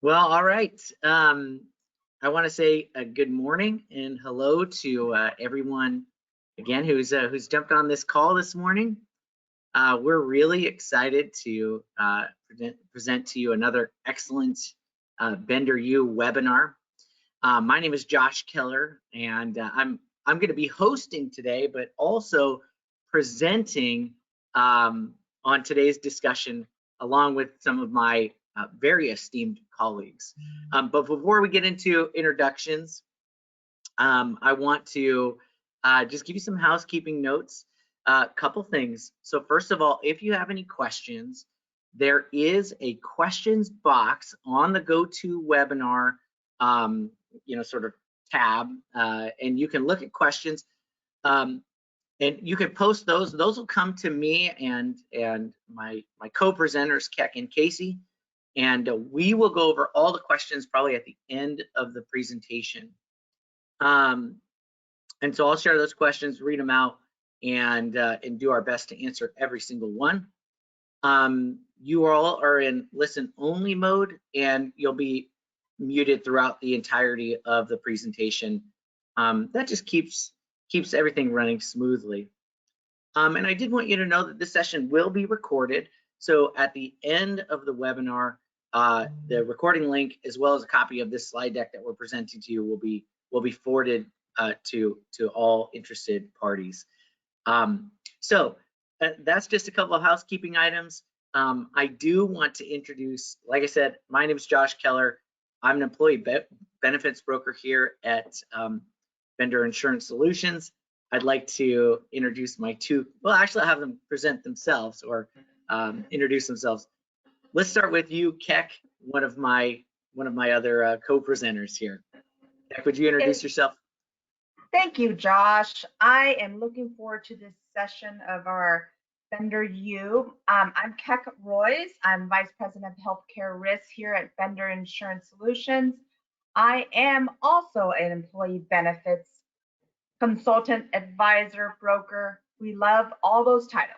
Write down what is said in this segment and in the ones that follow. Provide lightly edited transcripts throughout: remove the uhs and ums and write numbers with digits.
Well, all right. I want to say a good morning and hello to everyone again who's jumped on this call this morning. We're really excited to present to you another excellent Bender U webinar. My name is Josh Keller, and I'm going to be hosting today, but also presenting on today's discussion along with some of my very esteemed colleagues. But before we get into introductions, I want to just give you some housekeeping notes. A couple things. So first of all, if you have any questions, there is a questions box on the GoToWebinar sort of tab, and you can look at questions. And you can post those. Those will come to me and my co-presenters, Keck and Casey, and we will go over all the questions probably at the end of the presentation. And so I'll share those questions, read them out, and do our best to answer every single one. You all are in listen-only mode, and you'll be muted throughout the entirety of the presentation. That just keeps everything running smoothly. And I did want you to know that this session will be recorded. So at the end of the webinar, the recording link, as well as a copy of this slide deck that we're presenting to you, will be forwarded to all interested parties. So that's just a couple of housekeeping items. I do want to introduce, like I said, my name is Josh Keller. I'm an employee benefits broker here at Bender Insurance Solutions. I'd like to introduce my two, well, actually I'll have them present themselves or introduce themselves. Let's start with you, Keck, one of my other co-presenters here. Keck, would you introduce yourself? Thank you, Josh. I am looking forward to this session of our Bender U. I'm Keck Royce. I'm Vice President of Healthcare Risk here at Bender Insurance Solutions. I am also an employee benefits consultant, advisor, broker. We love all those titles.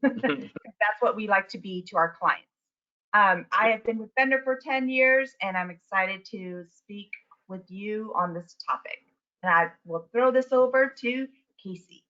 That's what we like to be to our clients. I have been with Bender for 10 years, and I'm excited to speak with you on this topic. And I will throw this over to Casey.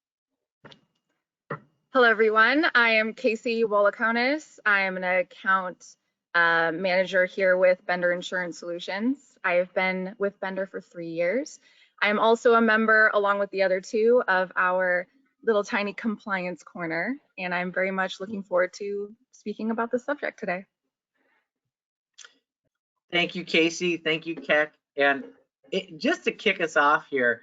Hello, everyone. I am Casey Wallakonis. I am an account manager here with Bender Insurance Solutions. I have been with Bender for 3 years. I am also a member, along with the other two, of our little tiny compliance corner, and I'm very much looking forward to speaking about this subject today. Thank you, Casey. Thank you, Keck. And just to kick us off here,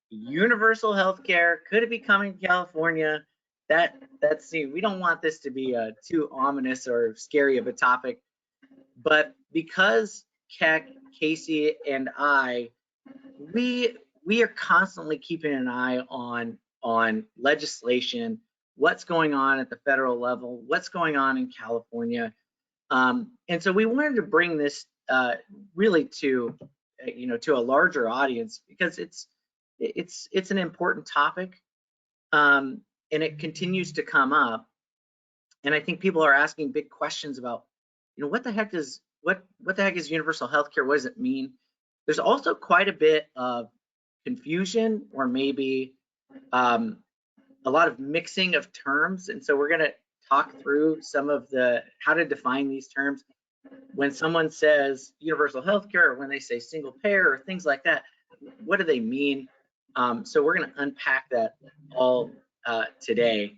universal health care, could it be coming to California? We don't want this to be too ominous or scary of a topic, but because Keck, Casey, and I, we are constantly keeping an eye on legislation, what's going on at the federal level, what's going on in California, and so we wanted to bring this really to a larger audience because it's an important topic, and it continues to come up, and I think people are asking big questions about what the heck is universal health care? What does it mean? There's also quite a bit of confusion or maybe a lot of mixing of terms, and so we're going to talk through some of how to define these terms. When someone says universal health care, or when they say single payer or things like that, what do they mean? So we're going to unpack that all today.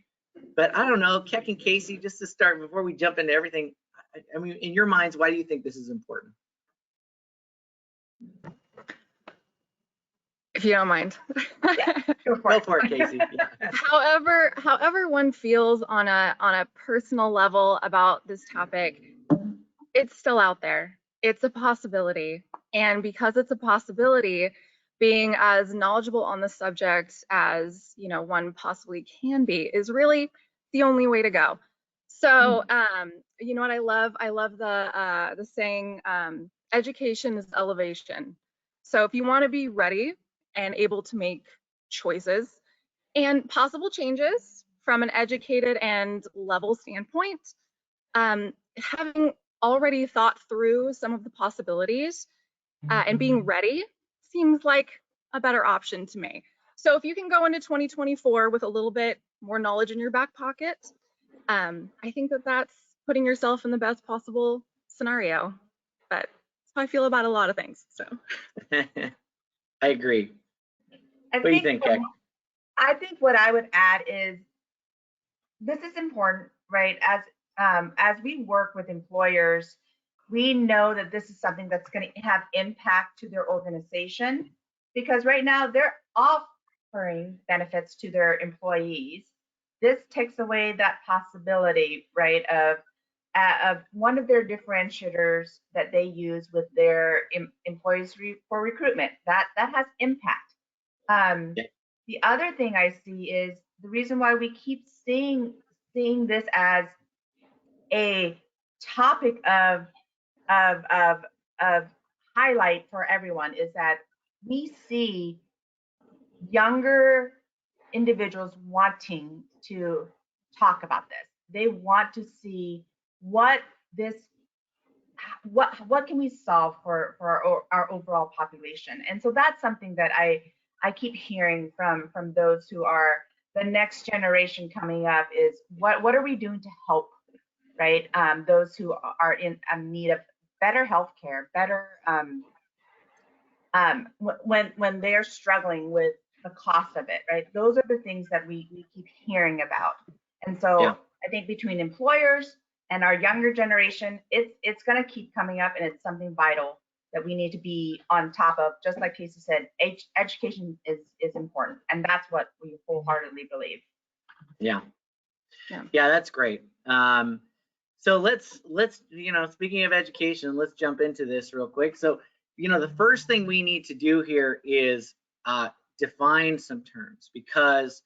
But I don't know, Keck and Casey, just to start, before we jump into everything, I mean, in your minds, why do you think this is important? If you don't mind. Yeah, go for it, Casey. Yeah. However one feels on a personal level about this topic, it's still out there. It's a possibility. And because it's a possibility, being as knowledgeable on the subject as one possibly can be is really the only way to go. So you know what I love? I love the saying, education is elevation. So if you want to be ready and able to make choices and possible changes from an educated and level standpoint, having already thought through some of the possibilities and being ready seems like a better option to me. So if you can go into 2024 with a little bit more knowledge in your back pocket, I think that that's putting yourself in the best possible scenario. But that's how I feel about a lot of things. So I agree. I What do you think think, Keck? I think what I would add is this is important, right? As we work with employers, we know that this is something that's going to have impact to their organization because right now they're offering benefits to their employees. This takes away that possibility, right, of one of their differentiators that they use with their employees for recruitment. That has impact. Yeah. The other thing I see is the reason why we keep seeing this as a topic of of of highlight for everyone is that we see younger individuals wanting to talk about this. They want to see what this what can we solve for our overall population. And so that's something that I keep hearing from those who are the next generation coming up is what are we doing to help, right? Those who are in need of better healthcare, better when they're struggling with the cost of it, right? Those are the things that we keep hearing about. And so Yeah. I think between employers and our younger generation, it's going to keep coming up, and it's something vital that we need to be on top of. Just like Casey said, education is important, and that's what we wholeheartedly believe. Yeah. Yeah. Yeah, that's great. So let's speaking of education, let's jump into this real quick. So the first thing we need to do here is define some terms, because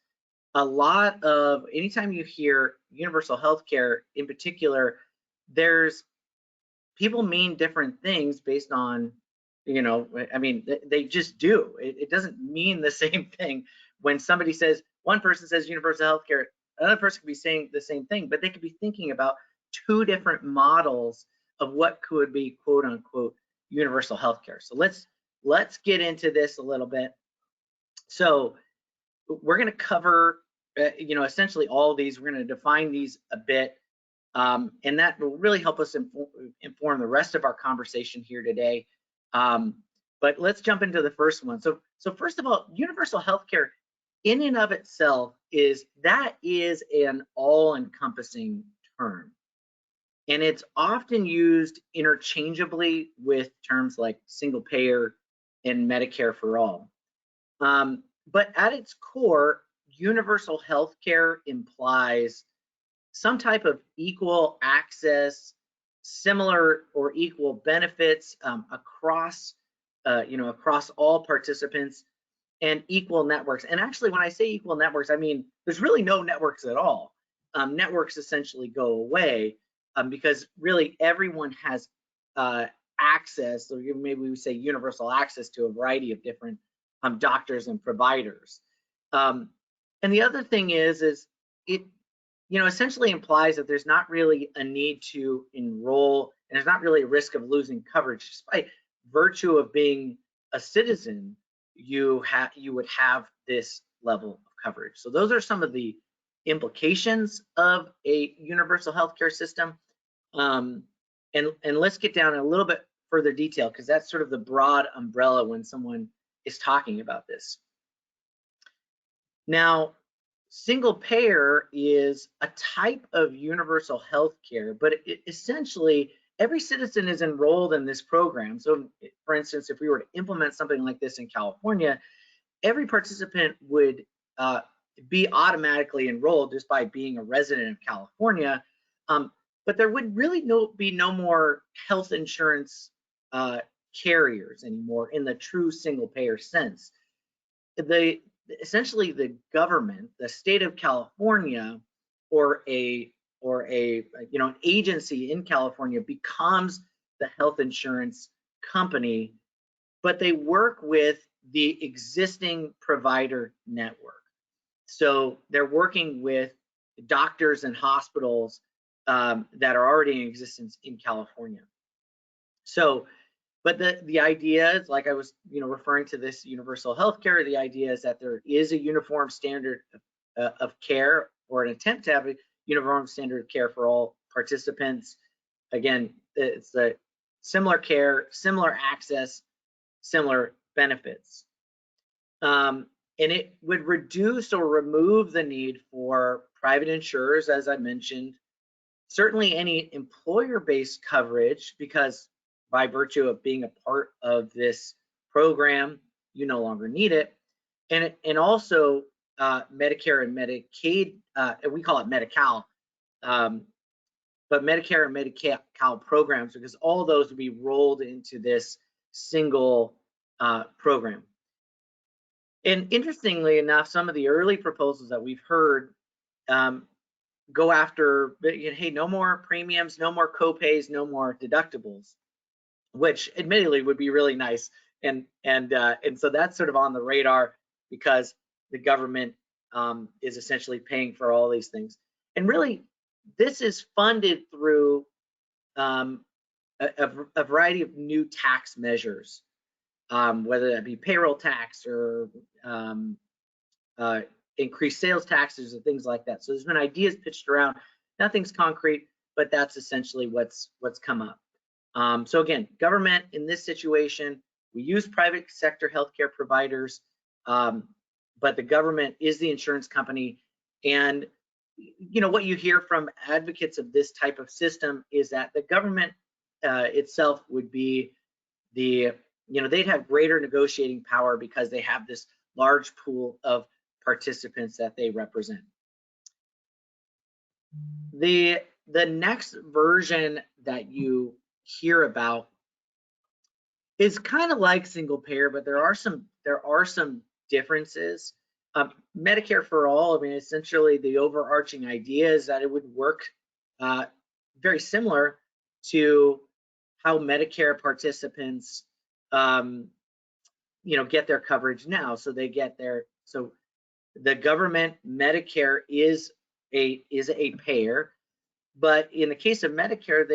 a lot of anytime you hear universal health care in particular, there's people mean different things based on, I mean, they just do. It doesn't mean the same thing when somebody says, one person says universal health care, another person could be saying the same thing, but they could be thinking about two different models of what could be quote unquote universal health care. So let's get into this a little bit. So we're going to cover, essentially all of these. We're going to define these a bit, and that will really help us inform the rest of our conversation here today. But let's jump into the first one. So first of all, universal healthcare in and of itself is an all-encompassing term, and it's often used interchangeably with terms like single payer and Medicare for all. But at its core, universal healthcare implies some type of equal access, similar or equal benefits across all participants, and equal networks. And actually, when I say equal networks, I mean there's really no networks at all. Networks essentially go away because really everyone has access, or maybe we would say universal access to a variety of different doctors and providers. And the other thing is it essentially implies that there's not really a need to enroll, and there's not really a risk of losing coverage just by virtue of being a citizen. You would have this level of coverage. So those are some of the implications of a universal healthcare system. And let's get down in a little bit further detail, because that's sort of the broad umbrella when someone is talking about this. Now, single payer is a type of universal health care, but essentially every citizen is enrolled in this program. So for instance, if we were to implement something like this in California, every participant would be automatically enrolled just by being a resident of California. But there would really be no more health insurance carriers anymore in the true single payer sense. Essentially the government, the state of California, or an agency in California becomes the health insurance company, but they work with the existing provider network. So they're working with doctors and hospitals that are already in existence in California. So, but the idea is, like I was, referring to this universal healthcare, the idea is that there is a uniform standard of care, or an attempt to have a uniform standard of care for all participants. Again, it's the similar care, similar access, similar benefits. And it would reduce or remove the need for private insurers, as I mentioned. Certainly any employer-based coverage, because by virtue of being a part of this program, you no longer need it. And also Medicare and Medicaid, we call it Medi-Cal, but Medicare and Medi-Cal programs, because all those would be rolled into this single program. And interestingly enough, some of the early proposals that we've heard go after, hey, no more premiums, no more copays, no more deductibles, which admittedly would be really nice. And so that's sort of on the radar, because the government is essentially paying for all these things. And really, this is funded through a variety of new tax measures, whether that be payroll tax or increased sales taxes and things like that. So there's been ideas pitched around. Nothing's concrete, but that's essentially what's come up. So again, government in this situation, we use private sector healthcare providers, but the government is the insurance company. And what you hear from advocates of this type of system is that the government itself would be they'd have greater negotiating power because they have this large pool of participants that they represent. The next version that you hear about is kind of like single payer, but there are some differences. Medicare for all, I mean, essentially the overarching idea is that it would work very similar to how Medicare participants get their coverage now. So they get so the government Medicare is a payer, but in the case of Medicare,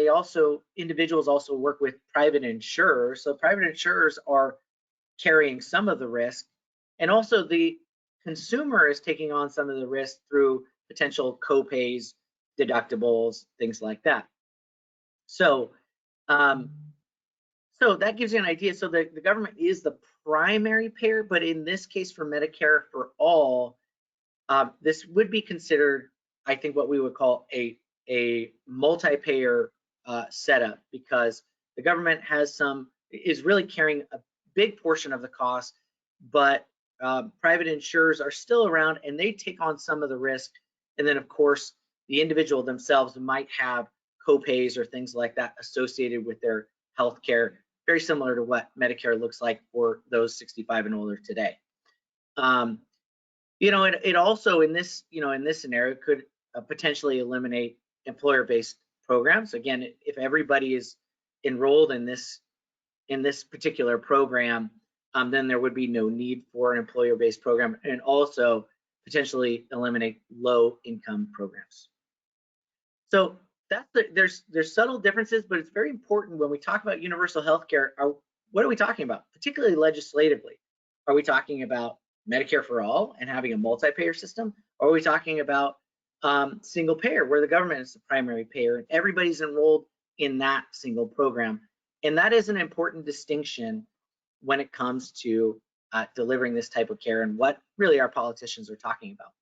individuals also work with private insurers. So private insurers are carrying some of the risk, and also the consumer is taking on some of the risk through potential copays, deductibles, things like that. So so that gives you an idea. So the government is the primary payer, but in this case for Medicare for all, this would be considered, I think, what we would call a multi-payer setup, because the government is really carrying a big portion of the cost, but private insurers are still around and they take on some of the risk. And then of course, the individual themselves might have copays or things like that associated with their health care, very similar to what Medicare looks like for those 65 and older today. It also in this scenario could potentially eliminate employer-based programs. Again, if everybody is enrolled in this particular program, then there would be no need for an employer-based program, and also potentially eliminate low-income programs. So there's subtle differences, but it's very important when we talk about universal health care. What are we talking about, particularly legislatively? Are we talking about Medicare for all and having a multi-payer system? Or are we talking about single payer, where the government is the primary payer and everybody's enrolled in that single program? And that is an important distinction when it comes to delivering this type of care and what really our politicians are talking about.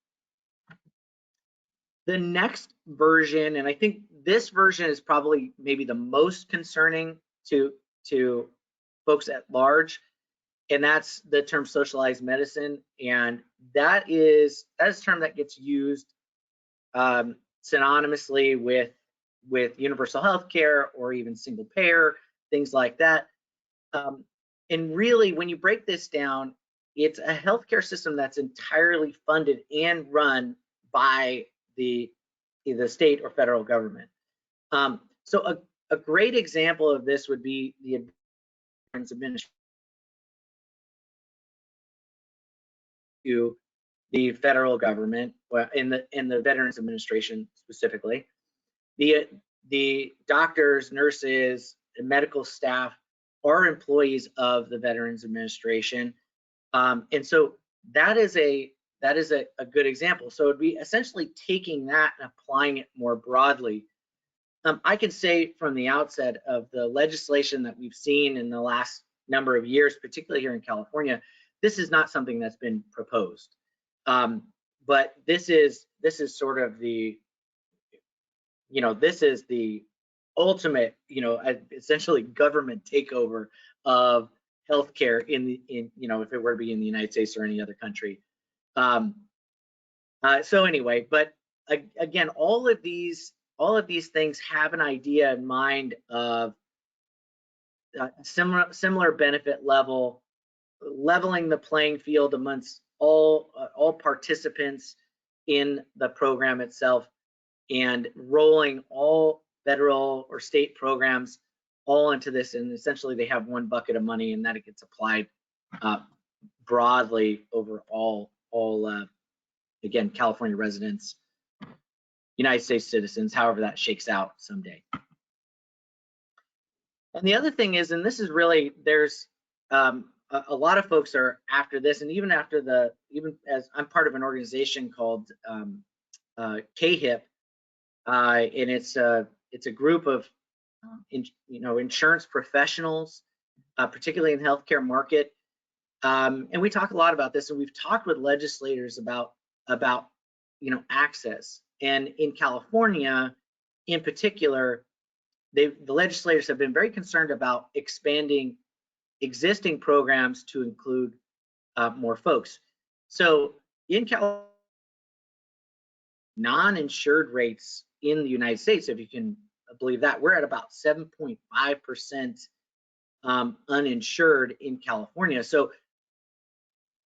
The next version, and I think this version is probably maybe the most concerning to folks at large, and that's the term socialized medicine. And that is a term that gets used synonymously with universal health care or even single payer, things like that. And really, when you break this down, it's a healthcare system that's entirely funded and run by the state or federal government. So a great example of this would be the Veterans Administration, to the federal government, in the Veterans Administration specifically. the doctors, nurses, and medical staff are employees of the Veterans Administration. And so that is a good example. So it'd be essentially taking that and applying it more broadly. I can say from the outset of the legislation that we've seen in the last number of years, particularly here in California, this is not something that's been proposed. But this is sort of the, this is the ultimate, essentially government takeover of healthcare in if it were to be in the United States or any other country. So anyway, but again, all of these things have an idea in mind of similar benefit level, leveling the playing field amongst all participants in the program itself, and rolling all federal or state programs all into this, and essentially they have one bucket of money, and that it gets applied broadly over all again, California residents, United States citizens, however that shakes out someday. And the other thing is, and this is really, there's a lot of folks are after this, and even as I'm part of an organization called KHIP, and it's a group of insurance professionals, particularly in the healthcare market, and we talk a lot about this, and we've talked with legislators about access. And in California, in particular, the legislators have been very concerned about expanding existing programs to include more folks. So in California, non-insured rates in the United States, if you can believe that, we're at about 7.5% uninsured in California. So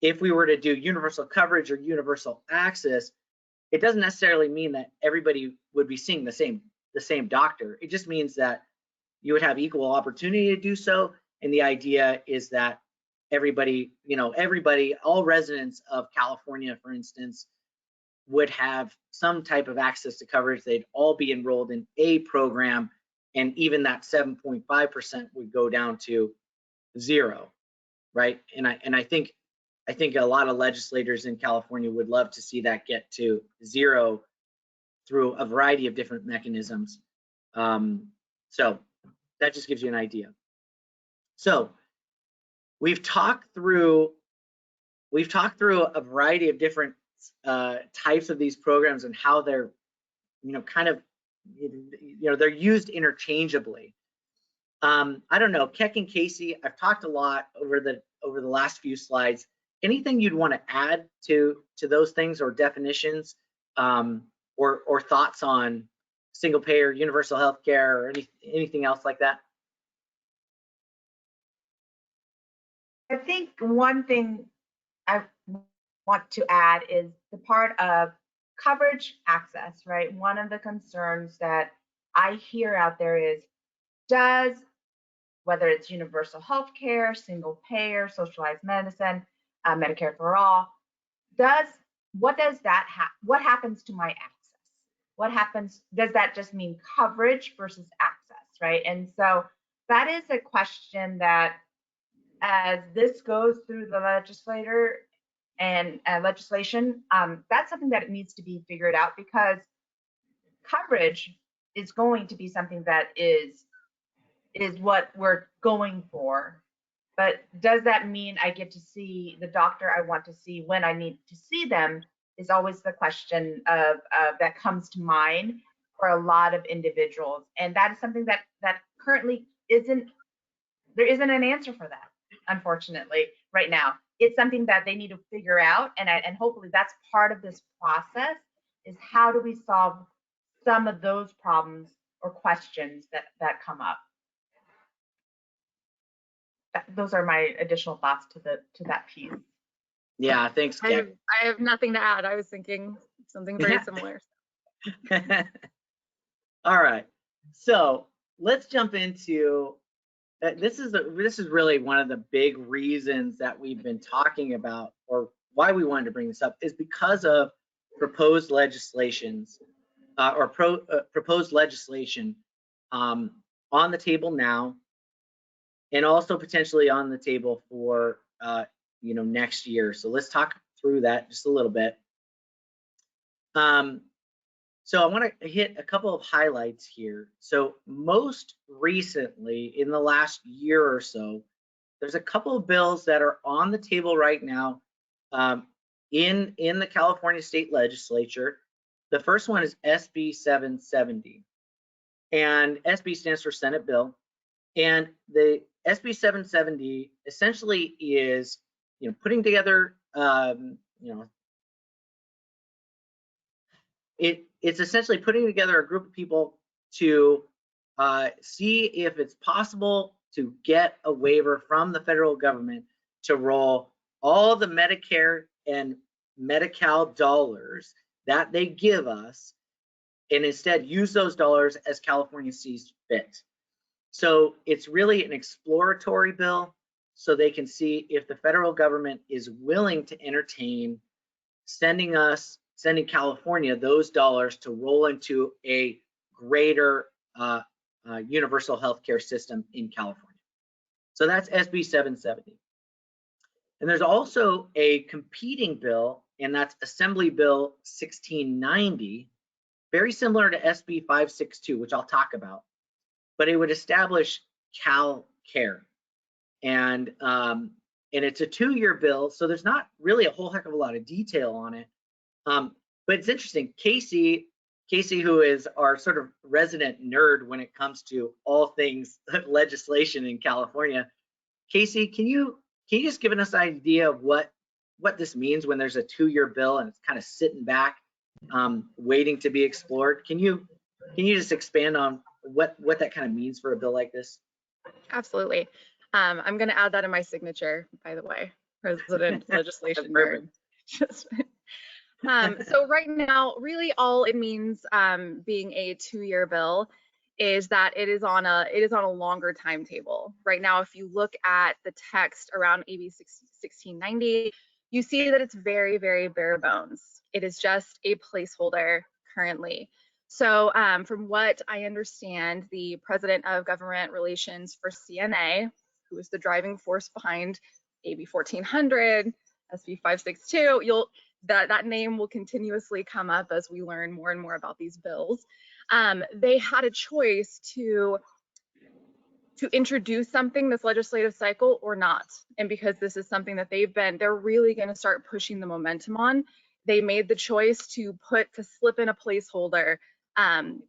if we were to do universal coverage or universal access, it doesn't necessarily mean that everybody would be seeing the same doctor. It just means that you would have equal opportunity to do so. And the idea is that everybody, all residents of California, for instance, would have some type of access to coverage. They'd all be enrolled in a program, and even that 7.5% would go down to 0, right? And I think a lot of legislators in California would love to see that get to 0 through a variety of different mechanisms. So that just gives you an idea. So we've talked through a variety of different types of these programs and how they're, they're used interchangeably. I don't know, Keck and Casey, I've talked a lot over the last few slides. Anything you'd want to add to those things, or definitions, or thoughts on single payer, universal health care, or anything else like that? I think one thing I want to add is the part of coverage access, right? One of the concerns that I hear out there is, whether it's universal health care, single payer, socialized medicine, Medicare for all, what happens to my access? Does that just mean coverage versus access, right? And so that is a question that, as this goes through the legislature and legislation, that's something that needs to be figured out, because coverage is going to be something that is what we're going for. But does that mean I get to see the doctor I want to see when I need to see them, is always the question of that comes to mind for a lot of individuals. And that is something that currently there isn't an answer for that, unfortunately, right now. It's something that they need to figure out, and hopefully that's part of this process, is how do we solve some of those problems or questions that come up. Those are my additional thoughts to that piece. Yeah, thanks, Keck. I have nothing to add. I was thinking something very similar. All right, so let's jump into this is really one of the big reasons that we've been talking about, or why we wanted to bring this up, is because of proposed legislations proposed legislation on the table now, and also potentially on the table for next year. So let's talk through that just a little bit. So I want to hit a couple of highlights here. So most recently, in the last year or so, there's a couple of bills that are on the table right now in the California State Legislature. The first one is SB 770, and SB stands for Senate Bill. And the SB 770 essentially is, putting together, it's essentially putting together a group of people to see if it's possible to get a waiver from the federal government to roll all the Medicare and Medi-Cal dollars that they give us, and instead use those dollars as California sees fit. So it's really an exploratory bill, so they can see if the federal government is willing to entertain sending California those dollars to roll into a greater universal health care system in California. So that's SB 770. And there's also a competing bill, and that's Assembly Bill 1690, very similar to SB 562, which I'll talk about, but it would establish CalCare. And it's a 2-year bill, so there's not really a whole heck of a lot of detail on it. But it's interesting. Casey, who is our sort of resident nerd when it comes to all things legislation in California, Casey, can you just give us an idea of what this means when there's a 2-year bill and it's kind of sitting back, waiting to be explored? Can you just expand on what that kind of means for a bill like this? Absolutely. I'm going to add that in my signature, by the way, President Legislation Nerd. So right now, really all it means being a 2-year bill is that it is on a longer timetable. Right now, if you look at the text around AB 1690, you see that it's very, very bare bones. It is just a placeholder currently. So from what I understand, the President of Government Relations for CNA, who is the driving force behind AB 1400, SB 562, that name will continuously come up as we learn more and more about these bills. They had a choice to introduce something this legislative cycle or not. And because this is something that they're really going to start pushing the momentum on, they made the choice to slip in a placeholder.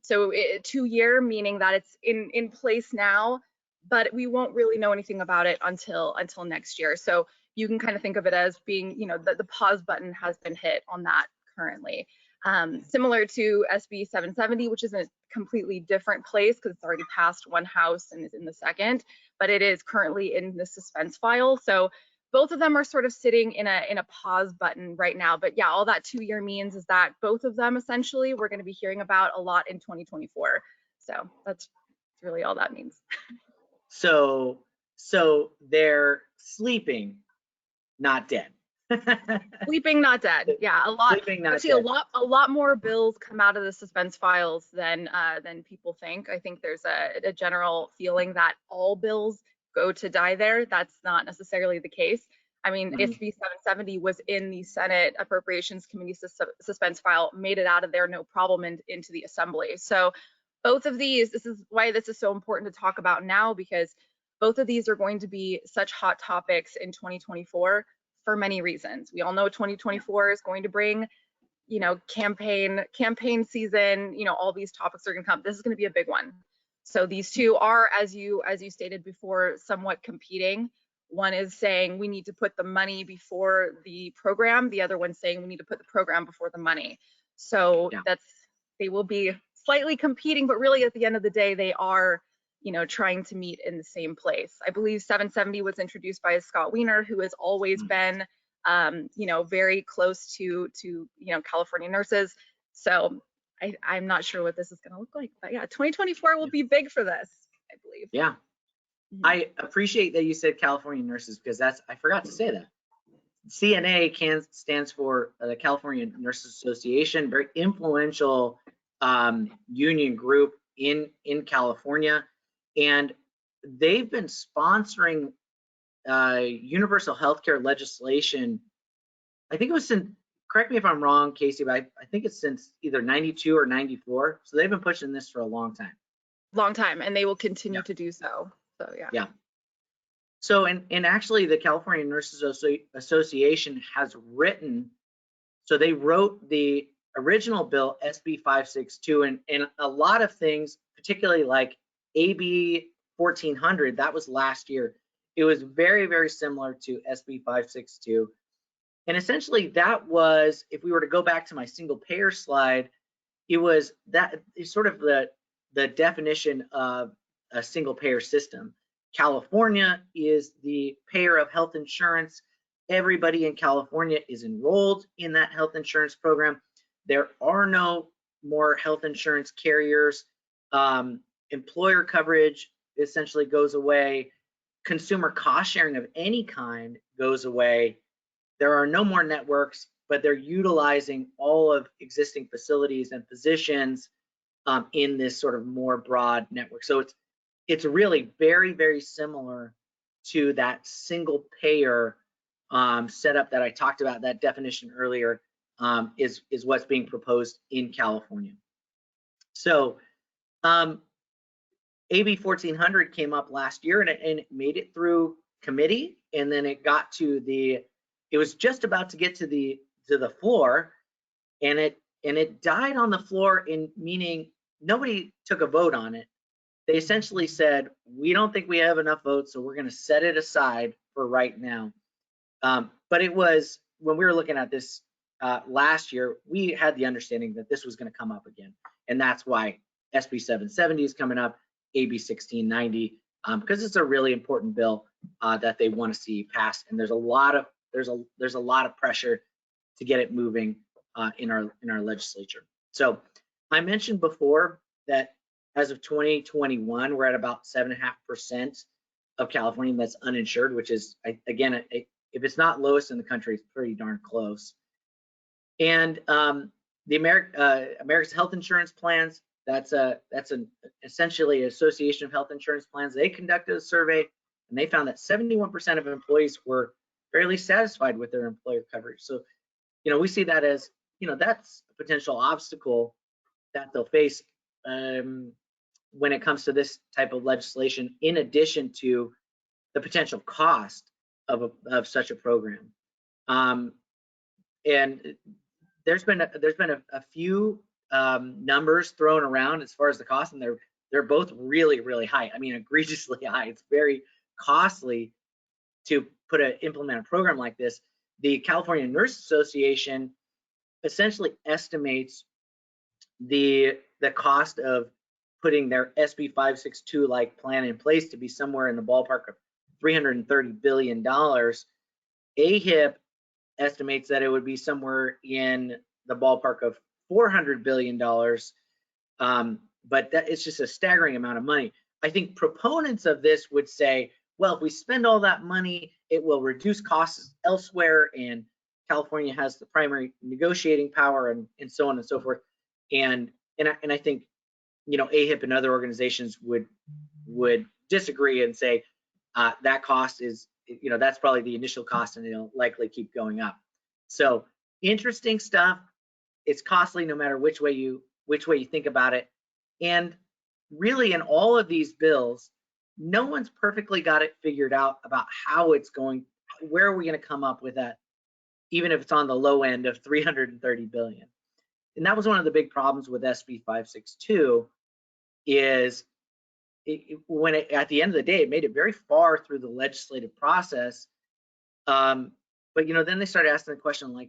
So 2-year, meaning that it's in place now, but we won't really know anything about it until next year. So you can kind of think of it as being, the pause button has been hit on that currently. Similar to SB 770, which is a completely different place because it's already passed one house and is in the second, but it is currently in the suspense file. So both of them are sort of sitting in a pause button right now. But yeah, all that 2-year means is that both of them essentially we're going to be hearing about a lot in 2024. So that's really all that means. So they're sleeping, not dead. Sleeping, not dead. Yeah, a lot. Actually, a lot more bills come out of the suspense files than people think. I think there's a general feeling that all bills go to die there. That's not necessarily the case. I mean, SB 770 was in the Senate Appropriations Committee suspense file, made it out of there no problem and into the Assembly. So both of these, this is why this is so important to talk about now, because both of these are going to be such hot topics in 2024 for many reasons. We all know 2024 is going to bring, campaign season, all these topics are going to come. This is going to be a big one. So these two are, as you stated before, somewhat competing. One is saying we need to put the money before the program. The other one's saying we need to put the program before the money. So they will be slightly competing, but really at the end of the day, they are, trying to meet in the same place. I believe 770 was introduced by Scott Wiener, who has always been, very close to California nurses. So I'm not sure what this is going to look like, but yeah, 2024 will be big for this, I believe. Yeah. I appreciate that you said California nurses, because I forgot to say that. CNA stands for the California Nurses Association, very influential union group in California, and they've been sponsoring universal healthcare legislation. I think it was since, correct me if I'm wrong, Casey, but I think it's since either 92 or 94. So they've been pushing this for a long time. Long time, and they will continue Yeah. to do so. So yeah. Yeah. So, and actually the California Nurses Association has written, so they wrote the original bill, SB 562, and a lot of things, particularly like AB 1400, that was last year. It was very, very similar to SB 562. And essentially that was, if we were to go back to my single payer slide, it was that is sort of the definition of a single payer system. California is the payer of health insurance. Everybody in California is enrolled in that health insurance program. There are no more health insurance carriers. Employer coverage essentially goes away. Consumer cost sharing of any kind goes away. There are no more networks, but they're utilizing all of existing facilities and physicians in this sort of more broad network. So it's really very, very similar to that single payer setup that I talked about. That definition earlier is what's being proposed in California. So AB 1400 came up last year, and it made it through committee, and then it got to it was just about to get to the floor, and it died on the floor, in meaning nobody took a vote on it. They essentially said, we don't think we have enough votes, so we're going to set it aside for right now. But it was, when we were looking at this last year, we had the understanding that this was going to come up again, and that's why SB 770 is coming up, AB 1690, because it's a really important bill that they want to see passed, and there's a lot of pressure to get it moving in our legislature. So I mentioned before that as of 2021, we're at about 7.5% of California that's uninsured, which is, again, if it's not lowest in the country, it's pretty darn close. And the America's Health Insurance Plans, that's essentially an association of health insurance plans. They conducted a survey, and they found that 71% of employees were fairly satisfied with their employer coverage. So, we see that as, that's a potential obstacle that they'll face when it comes to this type of legislation, in addition to the potential cost of such a program. And there's been a few numbers thrown around as far as the cost, and they're both really, really high. I mean, egregiously high. It's very costly to implement a program like this. The California Nurse Association essentially estimates the cost of putting their SB 562 like plan in place to be somewhere in the ballpark of $330 billion. AHIP estimates that it would be somewhere in the ballpark of $400 billion. But it's just a staggering amount of money. I think proponents of this would say, well, if we spend all that money, it will reduce costs elsewhere, and California has the primary negotiating power, and so on and so forth. And I think, AHIP and other organizations would disagree and say that cost is, that's probably the initial cost, and it'll likely keep going up. So interesting stuff. It's costly no matter which way you think about it. And really, in all of these bills, no one's perfectly got it figured out about how it's going. Where are we going to come up with that, even if it's on the low end of 330 billion? And that was one of the big problems with SB 562, is at the end of the day, it made it very far through the legislative process. But then they started asking the question, like,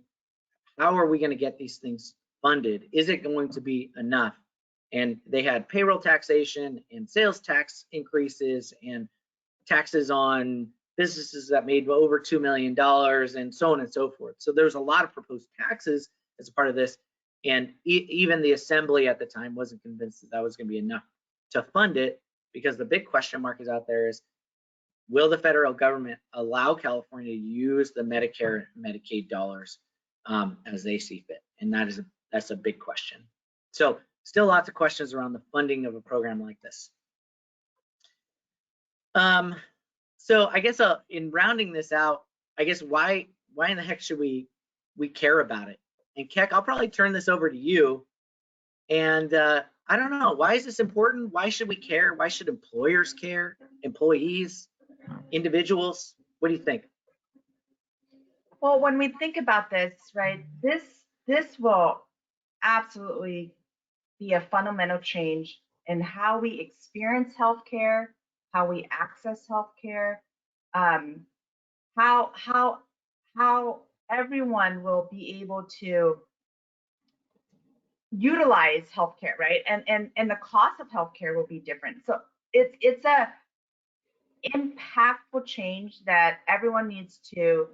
how are we going to get these things funded? Is it going to be enough? And they had payroll taxation and sales tax increases and taxes on businesses that made over $2 million, and so on and so forth. So there's a lot of proposed taxes as a part of this. And even the assembly at the time wasn't convinced that was going to be enough to fund it, because the big question mark is out there is, will the federal government allow California to use the Medicare and Medicaid dollars as they see fit? And that's a big question. So still lots of questions around the funding of a program like this. So I guess in rounding this out, I guess why in the heck should we care about it? And Keck, I'll probably turn this over to you. And I don't know, why is this important? Why should we care? Why should employers care? Employees, individuals? What do you think? Well, when we think about this, right, this will absolutely be a fundamental change in how we experience healthcare, how we access healthcare, how everyone will be able to utilize healthcare, right? And the cost of healthcare will be different. So it's a impactful change that everyone needs to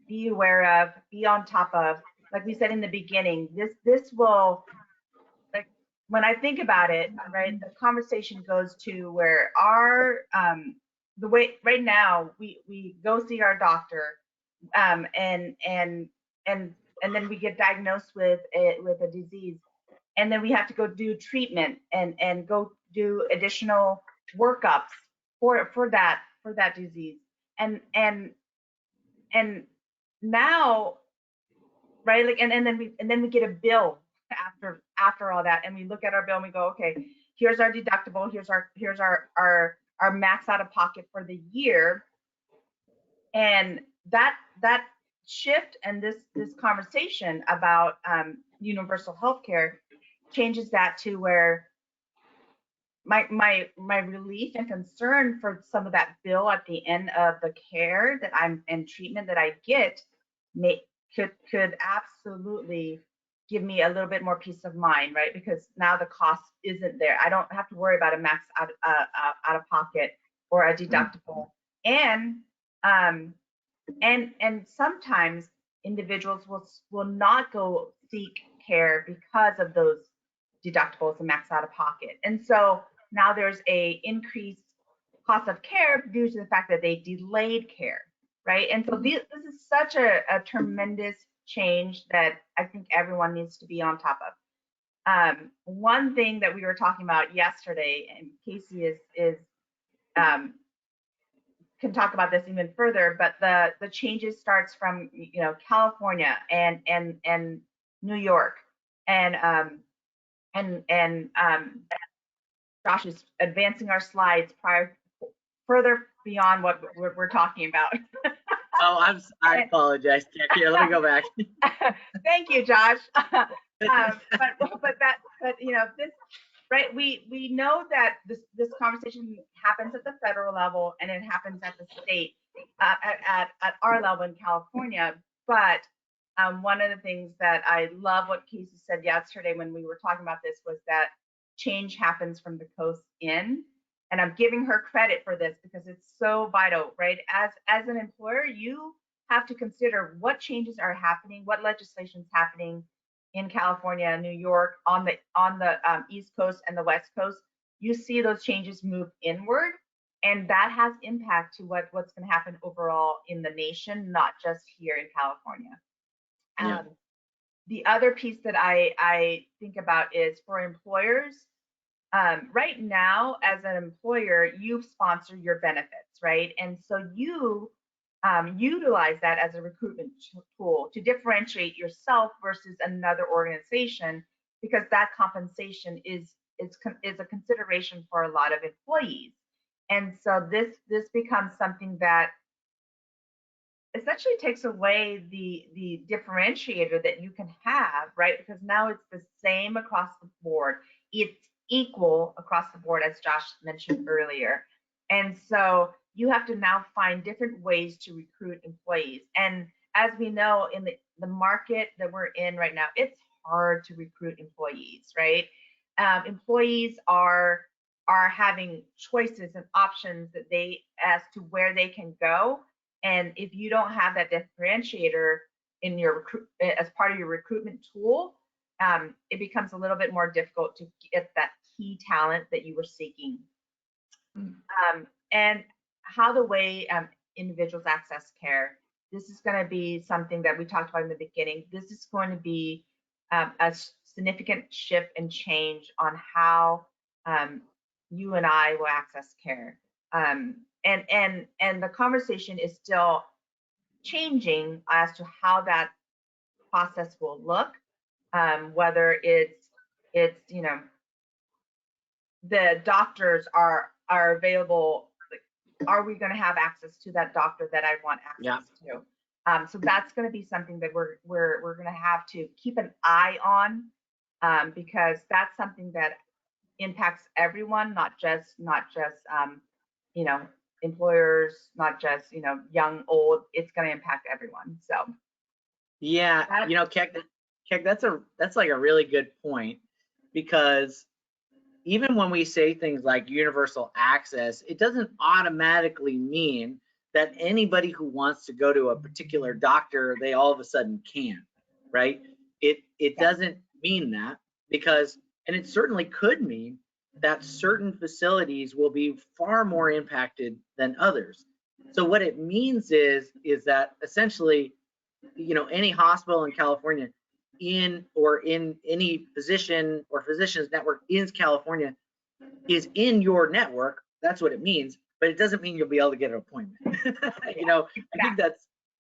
be aware of, be on top of. Like we said in the beginning, this will, like, when I think about it, right, the conversation goes to where our the way right now we go see our doctor, and then we get diagnosed with a disease, and then we have to go do treatment and go do additional workups for that disease, and now, right, like, and then we get a bill after all that, and we look at our bill and we go, okay, here's our deductible, here's our max out of pocket for the year. And that shift and this conversation about universal healthcare changes that to where my relief and concern for some of that bill at the end of the care that I'm and treatment that I get could absolutely give me a little bit more peace of mind, right? Because now the cost isn't there. I don't have to worry about a max out of pocket or a deductible. And sometimes individuals will not go seek care because of those deductibles and max out of pocket. And so now there's a increased cost of care due to the fact that they delayed care, right? And so this is such a tremendous change that I think everyone needs to be on top of. One thing that we were talking about yesterday, and Casey can talk about this even further, but the changes starts from California and New York, and Josh is advancing our slides further beyond what we're talking about. Oh, I apologize, Keck. Here, let me go back. Thank you, Josh. But this, right? We know that this conversation happens at the federal level and it happens at the state, at our level in California. But one of the things that I love what Casey said yesterday when we were talking about this was that change happens from the coast in. And I'm giving her credit for this because it's so vital, right? As an employer, you have to consider what changes are happening, what legislation is happening in California, New York, on the East Coast and the West Coast. You see those changes move inward, and that has impact to what's going to happen overall in the nation, not just here in California. Yeah. The other piece that I think about is for employers. Right now, as an employer, you sponsor your benefits, right? And so you utilize that as a recruitment tool to differentiate yourself versus another organization, because that compensation is a consideration for a lot of employees. And so this becomes something that essentially takes away the differentiator that you can have, right? Because now it's the same across the board. It's equal across the board, as Josh mentioned earlier. And so you have to now find different ways to recruit employees. And as we know, in the market that we're in right now, it's hard to recruit employees, right? Employees are having choices and options that as to where they can go. And if you don't have that differentiator in your as part of your recruitment tool, it becomes a little bit more difficult to get that key talent that you were seeking. And how the way individuals access care, this is going to be something that we talked about in the beginning. This is going to be a significant shift and change on how you and I will access care. And the conversation is still changing as to how that process will look, whether it's the doctors are available. Are we going to have access to that doctor that I want access to? So that's going to be something that we're going to have to keep an eye on, because that's something that impacts everyone, not just employers, not just young, old. It's going to impact everyone. So yeah, Keck, that's like a really good point, because even when we say things like universal access, it doesn't automatically mean that anybody who wants to go to a particular doctor, they all of a sudden can, right? It doesn't mean that, because, and it certainly could mean that certain facilities will be far more impacted than others. So what it means is that essentially, any hospital in California in any physician or physicians network in California is in your network. That's what it means, but it doesn't mean you'll be able to get an appointment.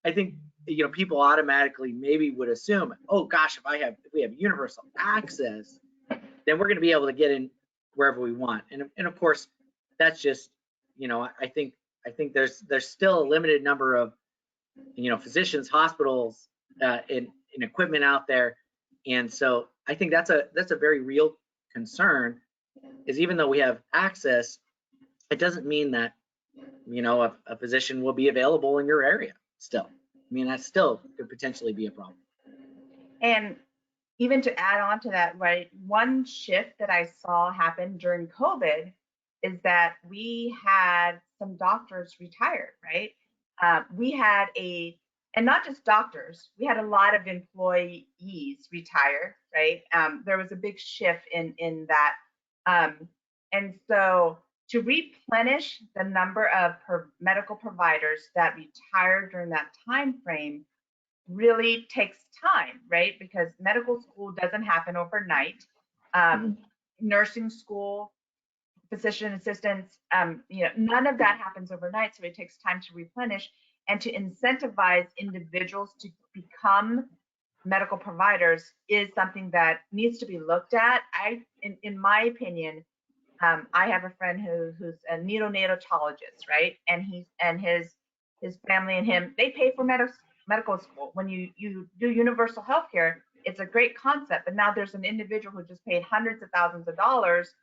I think people automatically maybe would assume, oh gosh, if we have universal access, then we're going to be able to get in wherever we want. And of course, that's just, I think there's still a limited number of physicians, hospitals, and equipment out there. And so I think that's a very real concern, is even though we have access, it doesn't mean that a physician will be available in your area still. I mean, that still could potentially be a problem. And even to add on to that, right, one shift that I saw happen during COVID is that we had some doctors retired, right? We had and not just doctors, we had a lot of employees retire, right? There was a big shift in that. And so to replenish the number of medical providers that retired during that time frame really takes time, right? Because medical school doesn't happen overnight. Nursing school, physician assistants, none of that happens overnight. So it takes time to replenish and to incentivize individuals to become medical providers is something that needs to be looked at. In my opinion, I have a friend who's a neonatologist, right? And his family and him, they pay for medical school. When you do universal healthcare, it's a great concept, but now there's an individual who just paid hundreds of thousands of dollars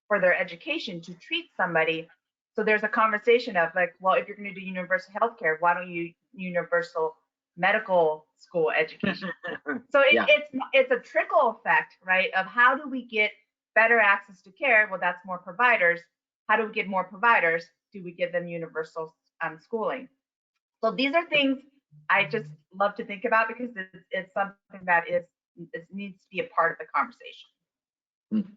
for their education to treat somebody. So there's a conversation of like, well, if you're going to do universal healthcare, why don't you universal medical school education? So it's a trickle effect, right? Of how do we get better access to care? Well, that's more providers. How do we get more providers? Do we give them universal schooling? So these are things I just love to think about, because it's something that needs to be a part of the conversation.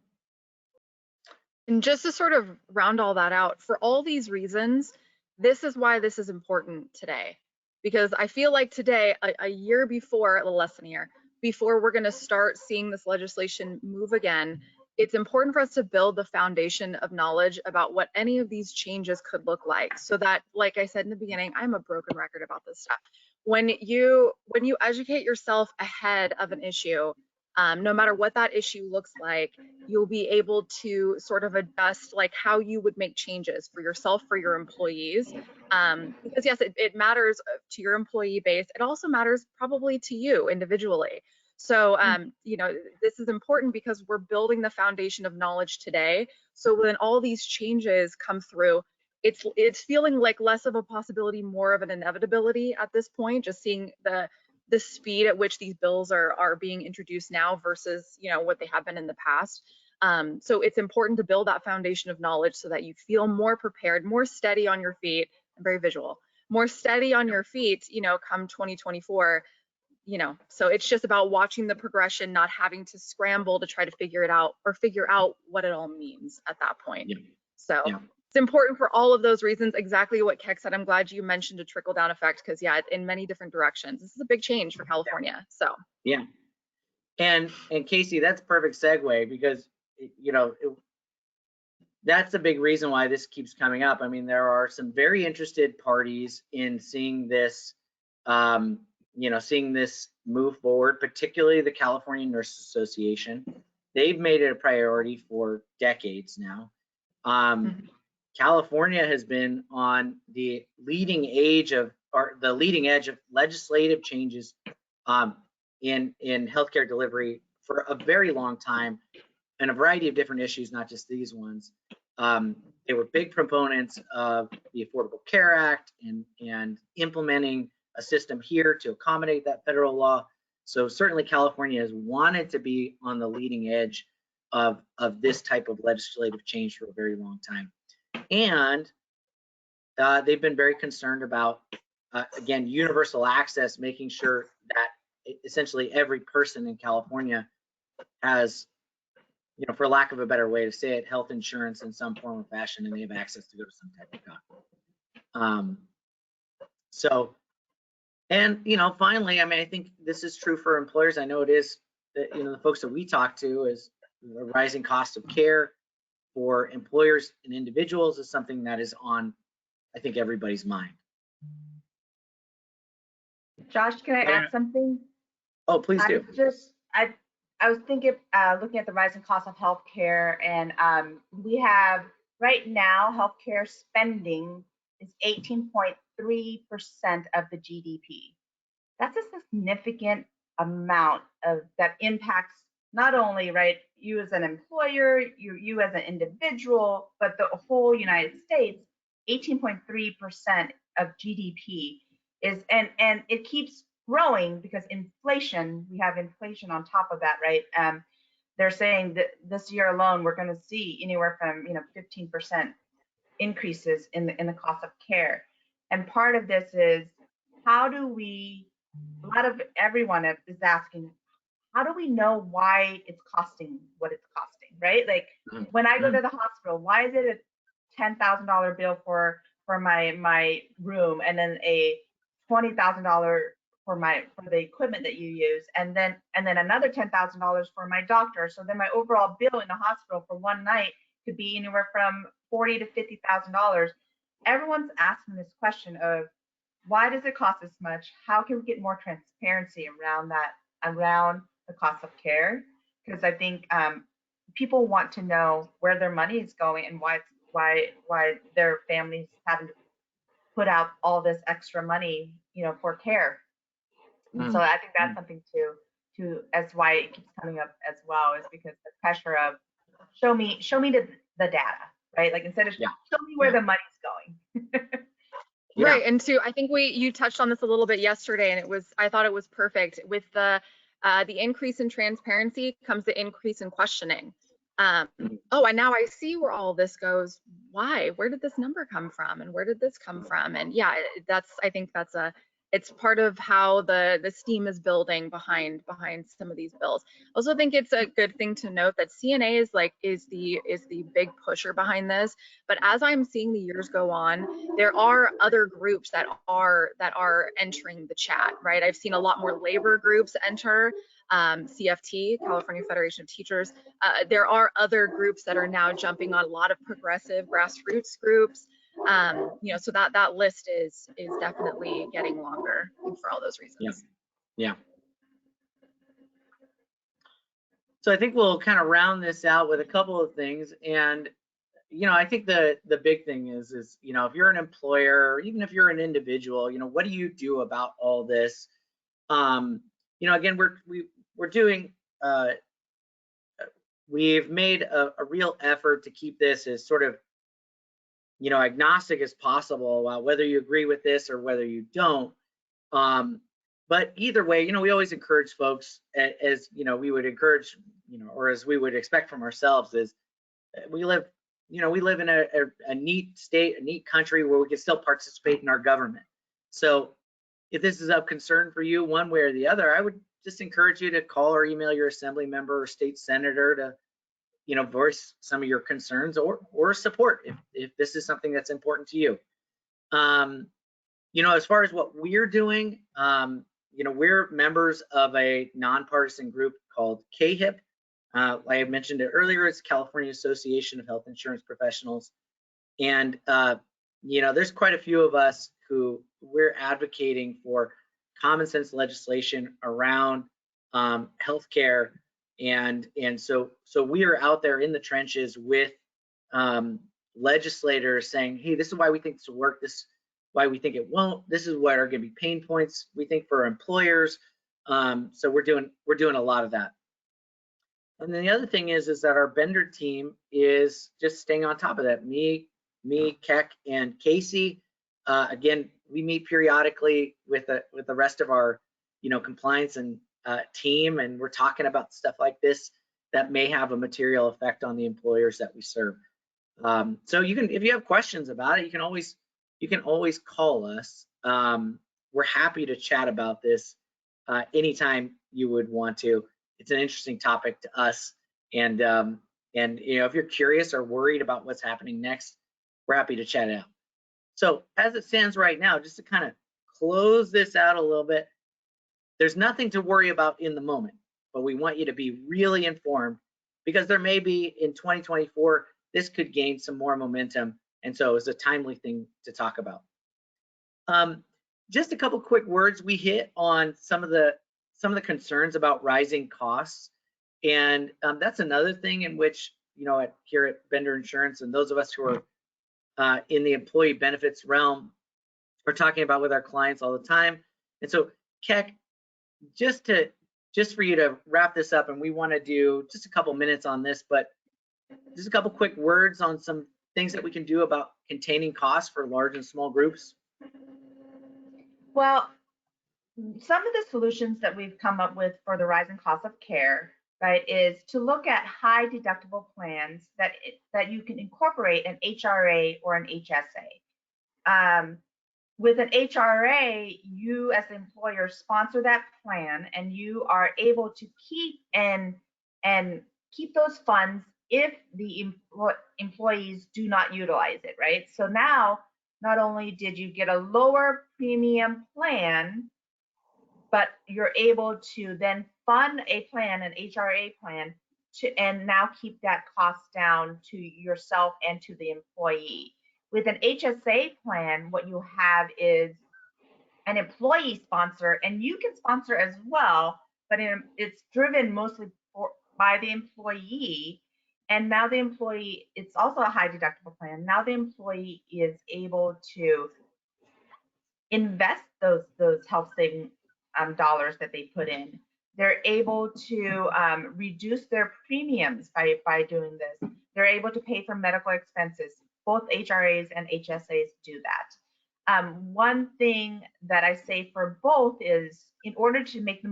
And just to sort of round all that out, for all these reasons, this is why this is important today. Because I feel like today, a year before, a little less than a year, before we're going to start seeing this legislation move again, it's important for us to build the foundation of knowledge about what any of these changes could look like, so that, like I said in the beginning, I'm a broken record about this stuff. When you educate yourself ahead of an issue, no matter what that issue looks like, you'll be able to sort of adjust like how you would make changes for yourself, for your employees. Because yes, it matters to your employee base. It also matters probably to you individually. So, this is important because we're building the foundation of knowledge today. So when all these changes come through, it's feeling like less of a possibility, more of an inevitability at this point, just seeing the speed at which these bills are being introduced now versus, what they have been in the past. So it's important to build that foundation of knowledge so that you feel more prepared, more steady on your feet. I'm very visual, more steady on your feet, come 2024. So it's just about watching the progression, not having to scramble to try to figure it out or figure out what it all means at that point. So it's important for all of those reasons. Exactly what Keck said. I'm glad you mentioned a trickle down effect, because in many different directions. This is a big change for California. So And Casey, that's a perfect segue, because that's a big reason why this keeps coming up. I mean, there are some very interested parties in seeing this, seeing this move forward, particularly the California Nurses Association. They've made it a priority for decades now. California has been on the leading edge of legislative changes in healthcare delivery for a very long time, and a variety of different issues, not just these ones. They were big proponents of the Affordable Care Act and implementing a system here to accommodate that federal law. So certainly California has wanted to be on the leading edge of this type of legislative change for a very long time. And they've been very concerned about, again, universal access, making sure that essentially every person in California has, for lack of a better way to say it, health insurance in some form or fashion, and they have access to go to some type of doctor. Finally, I mean, I think this is true for employers. I know it is, the folks that we talk to, is the rising cost of care for employers and individuals is something that is on, I think, everybody's mind. Josh, can I add something? Oh, please do. I was thinking, looking at the rising cost of healthcare, and we have right now healthcare spending is 18.3% of the GDP. That's a significant amount that impacts not only you as an employer, you as an individual, but the whole United States. 18.3% of GDP is, and it keeps growing because inflation, we have inflation on top of that, right? They're saying that this year alone, we're going to see anywhere from 15% increases in the cost of care. And part of this is, how do we, a lot of everyone is asking, how do we know why it's costing what it's costing, right? Like when I go to the hospital, why is it a $10,000 bill for my room, and then a $20,000 for the equipment that you use, and then another $10,000 for my doctor? So then my overall bill in the hospital for one night could be anywhere from $40,000 to $50,000. Everyone's asking this question of, why does it cost this much? How can we get more transparency around that, around the cost of care? Because I think people want to know where their money is going and why their families having to put out all this extra money, for care. And so I think that's something to as why it keeps coming up as well, is because the pressure of show me the data, right? Like instead of show me where the money's going. Right. And I think you touched on this a little bit yesterday, and I thought it was perfect. With the increase in transparency comes the increase in questioning. And now I see where all this goes. Why? Where did this number come from? And where did this come from? And yeah, I think it's part of how the steam is building behind some of these bills. I also think it's a good thing to note that CNA is the big pusher behind this. But as I'm seeing the years go on, there are other groups that are entering the chat, right? I've seen a lot more labor groups enter. CFT, California Federation of Teachers. There are other groups that are now jumping on, a lot of progressive grassroots groups. So that list is definitely getting longer for all those reasons. Yeah. So I think we'll kind of round this out with a couple of things. And I think the big thing is if you're an employer, or even if you're an individual, what do you do about all this? Again, we're doing, we've made a real effort to keep this as sort of, agnostic as possible, whether you agree with this or whether you don't. But either way, we always encourage folks, as we would encourage, or as we would expect from ourselves, is we live in a neat state, a neat country where we can still participate in our government. So if this is of concern for you one way or the other, I would just encourage you to call or email your assembly member or state senator to, voice some of your concerns or support if this is something that's important to you. As far as what we're doing, we're members of a nonpartisan group called KHIP. Like I mentioned it earlier, it's California Association of Health Insurance Professionals. And, there's quite a few of us who we're advocating for common sense legislation around healthcare. And so we are out there in the trenches with legislators saying, hey, this is why we think this will work. This is why we think it won't. This is what are going to be pain points we think for employers. So we're doing a lot of that. And then the other thing is that our vendor team is just staying on top of that. Me, Keck, and Casey. Again, we meet periodically with the rest of our, compliance and team, and we're talking about stuff like this that may have a material effect on the employers that we serve. So you can, if you have questions about it, you can always call us. We're happy to chat about this anytime you would want to. It's an interesting topic to us, and if you're curious or worried about what's happening next, we're happy to chat it out. So as it stands right now, just to kind of close this out a little bit, there's nothing to worry about in the moment, but we want you to be really informed, because there may be in 2024, this could gain some more momentum, and so it's a timely thing to talk about. Just a couple quick words. We hit on some of the concerns about rising costs, and that's another thing in which, here at Vendor Insurance, and those of us who are in the employee benefits realm are talking about with our clients all the time. And so, Keck, just for you to wrap this up, and we want to do just a couple minutes on this, but just a couple quick words on some things that we can do about containing costs for large and small groups. Well, some of the solutions that we've come up with for the rising cost of care, right, is to look at high deductible plans that you can incorporate an HRA or an HSA. With an HRA, you as the employer sponsor that plan, and you are able to keep those funds if the employees do not utilize it, right? So now, not only did you get a lower premium plan, but you're able to then fund a plan, an HRA plan, and now keep that cost down to yourself and to the employee. With an HSA plan, what you have is an employee sponsor, and you can sponsor as well, but it's driven mostly by the employee. And now the employee, it's also a high deductible plan. Now the employee is able to invest those health saving dollars that they put in. They're able to reduce their premiums by doing this. They're able to pay for medical expenses. Both HRAs and HSAs do that. One thing that I say for both is, in order to make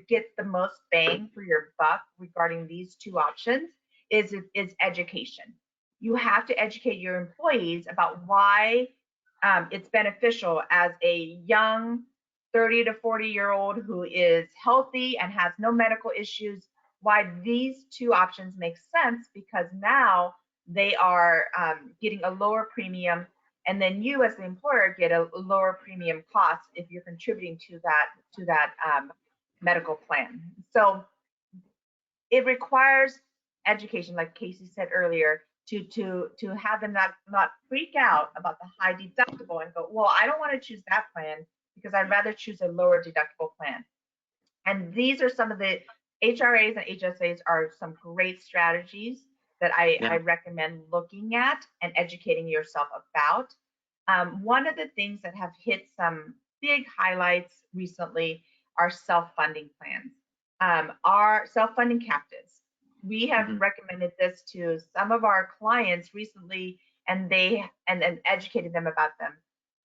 get the most bang for your buck regarding these two options, is education. You have to educate your employees about why it's beneficial as a young 30 to 40-year-old who is healthy and has no medical issues, why these two options make sense, because now they are getting a lower premium, and then you as the employer get a lower premium cost if you're contributing to that medical plan. So it requires education, like Casey said earlier, to have them not freak out about the high deductible and go, well, I don't want to choose that plan because I'd rather choose a lower deductible plan. And these are some of the HRAs and HSAs are some great strategies that I recommend looking at and educating yourself about. One of the things that have hit some big highlights recently are self-funding plans, are self-funding captives. We have recommended this to some of our clients recently, and educated them about them.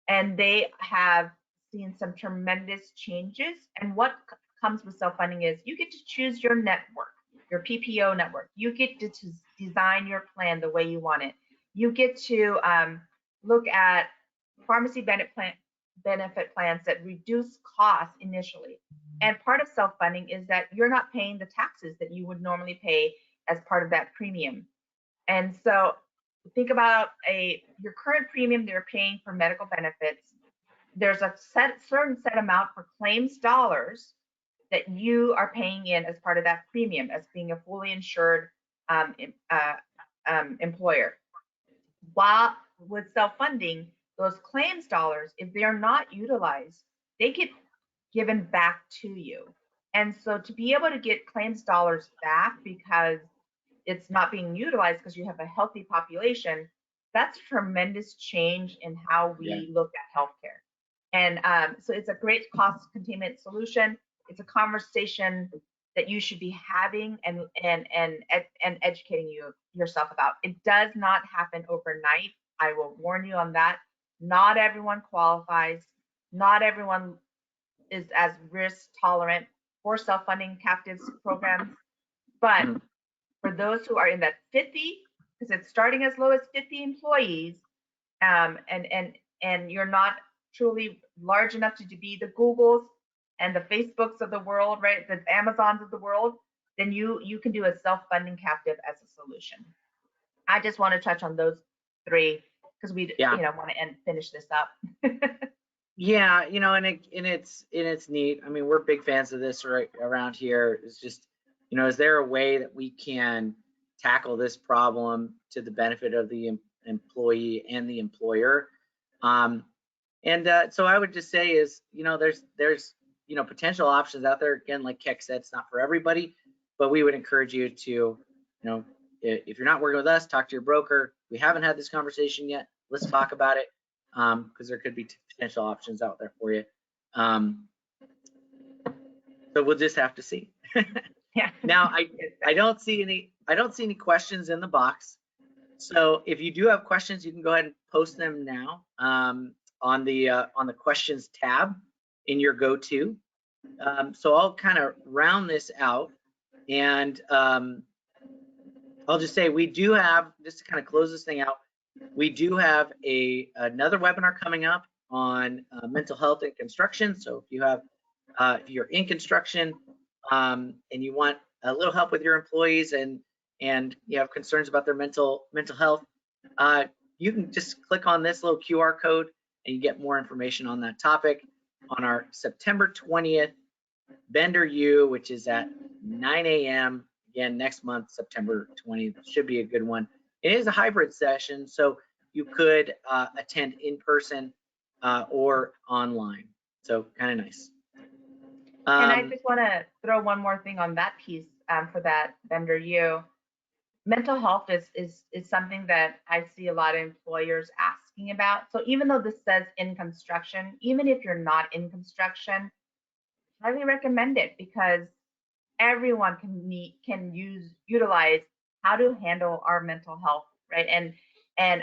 And they have seen some tremendous changes. And what comes with self-funding is you get to choose your network, your PPO network. You get to design your plan the way you want it. You get to look at pharmacy benefit plans that reduce costs initially. And part of self-funding is that you're not paying the taxes that you would normally pay as part of that premium. And so think about your current premium that you're paying for medical benefits. there's a certain set amount for claims dollars that you are paying in as part of that premium as being a fully insured employer. While with self-funding, those claims dollars, if they are not utilized, they get given back to you. And so to be able to get claims dollars back because it's not being utilized because you have a healthy population, that's tremendous change in how we look at healthcare. And so it's a great cost containment solution. It's a conversation that you should be having and educating yourself about. It does not happen overnight. I will warn you on that. Not everyone qualifies. Not everyone is as risk tolerant for self-funding captives programs. But for those who are in that 50, because it's starting as low as 50 employees, and you're not truly large enough to be the Googles and the Facebooks of the world, right? The Amazons of the world, then you can do a self-funding captive as a solution. I just want to touch on those three because we want to finish this up. Yeah, and it's neat. I mean, we're big fans of this right around here. It's just, is there a way that we can tackle this problem to the benefit of the employee and the employer? So I would just say is, there's potential options out there. Again, like Keck said, it's not for everybody, but we would encourage you to, if you're not working with us, talk to your broker. We haven't had this conversation yet. Let's talk about it, because there could be potential options out there for you. So we'll just have to see. Yeah. Now I don't see any questions in the box. So if you do have questions, you can go ahead and post them now on the questions tab in your go-to. So I'll kind of round this out, and I'll just say we do have, just to kind of close this thing out, we do have another webinar coming up on mental health in construction. So if you're in construction and you want a little help with your employees and you have concerns about their mental health, you can just click on this little QR code and you get more information on that topic on our September 20th Vendor U, which is at 9 a.m. again next month, September 20th. Should be a good one. It is a hybrid session, so you could attend in person or online. So kind of nice. And I just want to throw one more thing on that piece for that Vendor U. Mental health is something that I see a lot of employers asking about. So even though this says in construction, even if you're not in construction, I highly recommend it because everyone can utilize how to handle our mental health, right? And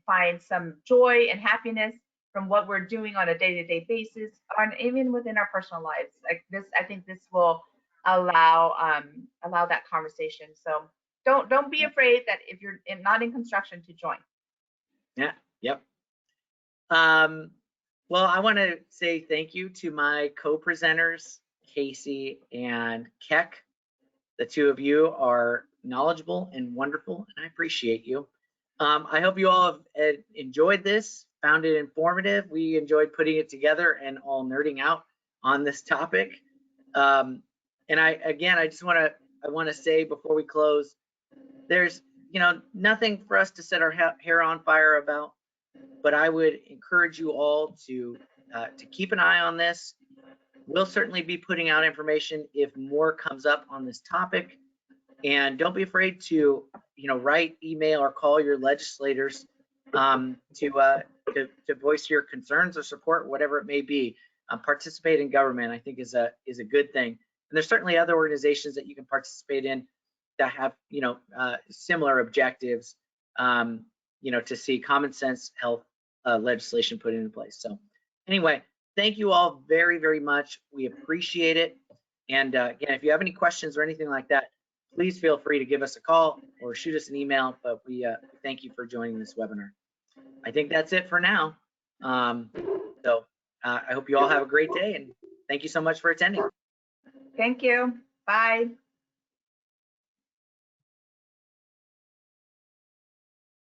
find some joy and happiness from what we're doing on a day-to-day basis, or even within our personal lives. Like this, I think this will allow that conversation. So don't be afraid that if you're not in construction to join. Yeah. Yep. Well, I want to say thank you to my co-presenters, Casey and Keck. The two of you are knowledgeable and wonderful, and I appreciate you. I hope you all have enjoyed this, found it informative. We enjoyed putting it together and all nerding out on this topic. And I just want to say before we close, there's nothing for us to set our hair on fire about, but I would encourage you all to keep an eye on this. We'll certainly be putting out information if more comes up on this topic, and don't be afraid to write, email, or call your legislators to voice your concerns or support, whatever it may be. Participate in government, I think, is a good thing. And there's certainly other organizations that you can participate in that have similar objectives, to see common sense health legislation put into place. So anyway, thank you all very, very much. We appreciate it. And again, if you have any questions or anything like that, please feel free to give us a call or shoot us an email. But we thank you for joining this webinar. I think that's it for now. So I hope you all have a great day, and thank you so much for attending. Thank you. Bye.